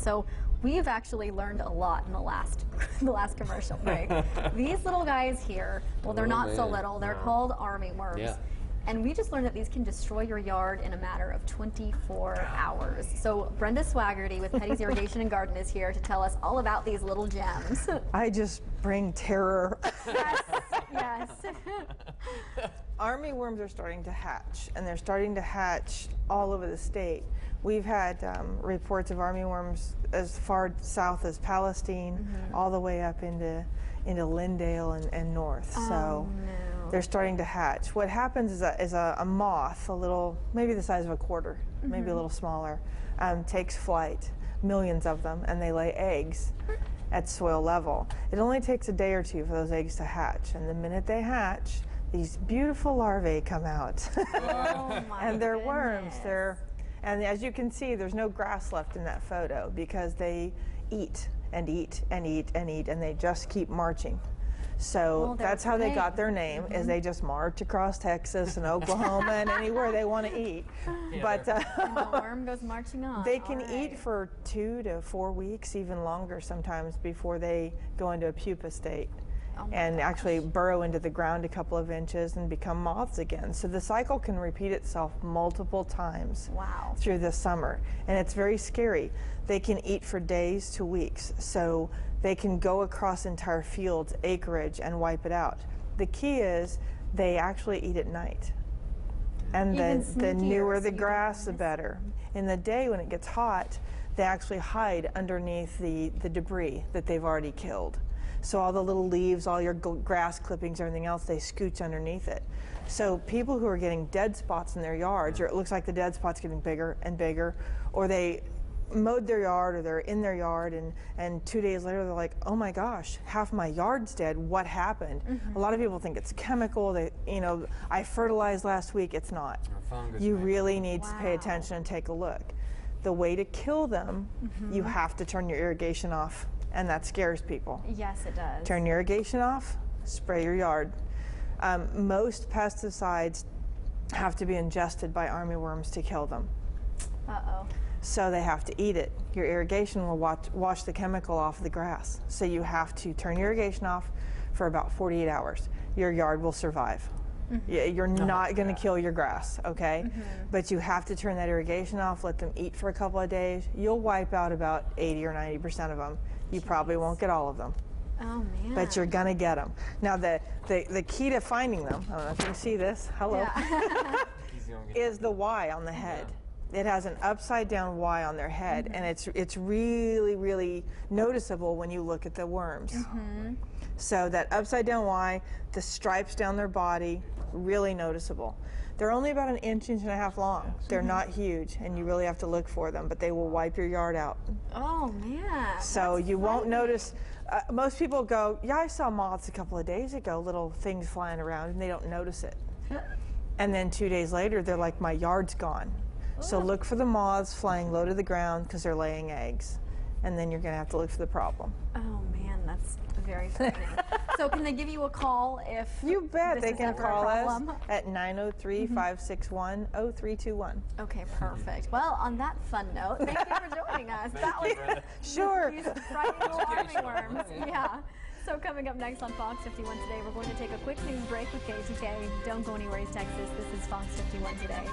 So we've actually learned a lot in the last commercial break. These little guys here, well, they're not so little. They're called army worms. Yeah. And we just learned that these can destroy your yard in a matter of 24 hours. So Brenda Swaggerty with Petty's Irrigation and Garden is here to tell us all about these little gems. I just bring terror. Yes, yes. Army worms are starting to hatch, and they're starting to hatch all over the state. We've had reports of army worms as far south as Palestine, all the way up into Lindale and north. So they're starting to hatch. What happens is a moth, a little, maybe the size of a quarter, maybe a little smaller, takes flight, millions of them, and they lay eggs at soil level. It only takes a day or two for those eggs to hatch, and the minute they hatch, these beautiful larvae come out. Oh my and they're goodness. worms. And as you can see, there's no grass left in that photo because they eat and eat and eat and eat, and they just keep marching. So that's how they got their name, is they just march across Texas and Oklahoma and anywhere they want to eat. Yeah, But And the worm goes marching on. they can All eat right. for 2 to 4 weeks, even longer sometimes, before they go into a pupa state. Oh my And gosh. actually burrow into the ground a couple of inches and become moths again. So the cycle can repeat itself multiple times Wow. through the summer. And it's very scary. They can eat for days to weeks. So they can go across entire fields, acreage, and wipe it out. The key is they actually eat at night. And Even the newer sneakier, the so you grass, don't the miss better. In the day when it gets hot, they actually hide underneath the debris that they've already killed. So all the little leaves, all your grass clippings, everything else, they scooch underneath it. So people who are getting dead spots in their yards, or it looks like the dead spot's getting bigger and bigger, or they mowed their yard or they're in their yard and 2 days later they're like, oh my gosh, half my yard's dead, what happened? A lot of people think it's chemical. I fertilized last week. It's not. Or fungus, You maybe. really need to pay Wow. attention and take a look. The way to kill them, you have to turn your irrigation off, and that scares people. Yes, it does. Turn your irrigation off, spray your yard. Most pesticides have to be ingested by army worms to kill them. Uh-oh. So they have to eat it. Your irrigation will wash the chemical off the grass. So you have to turn your irrigation off for about 48 hours. Your yard will survive. You're not going to kill your grass, okay? But you have to turn that irrigation off, let them eat for a couple of days. You'll wipe out about 80 or 90% of them. You probably won't get all of them, Oh, man. but you're going to get them. Now, the key to finding them, I don't know if you can see this, hello, Yeah. Easy on is the Y on the head. It has an upside down Y on their head, and it's really, really noticeable when you look at the worms. So that upside down Y, the stripes down their body, really noticeable. They're only about an inch and a half long. They're not huge, and you really have to look for them, but they will wipe your yard out. Oh, man. So That's you won't frightening. notice. Most people go, yeah, I saw moths a couple of days ago, little things flying around, and they don't notice it. And then 2 days later, they're like, my yard's gone. So look for the moths flying low to the ground because they're laying eggs. And then you're going to have to look for the problem. Oh, man, that's very frightening. So can they give you a call if You bet. this They is can ever a call us problem? at 903-561-0321. Okay, perfect. Well, on that fun note, thank you for joining us. That was Sure. these frightening little army worms. Yeah. So coming up next on Fox 51 Today, we're going to take a quick news break with KTK. Don't go anywhere, Texas. This is Fox 51 Today.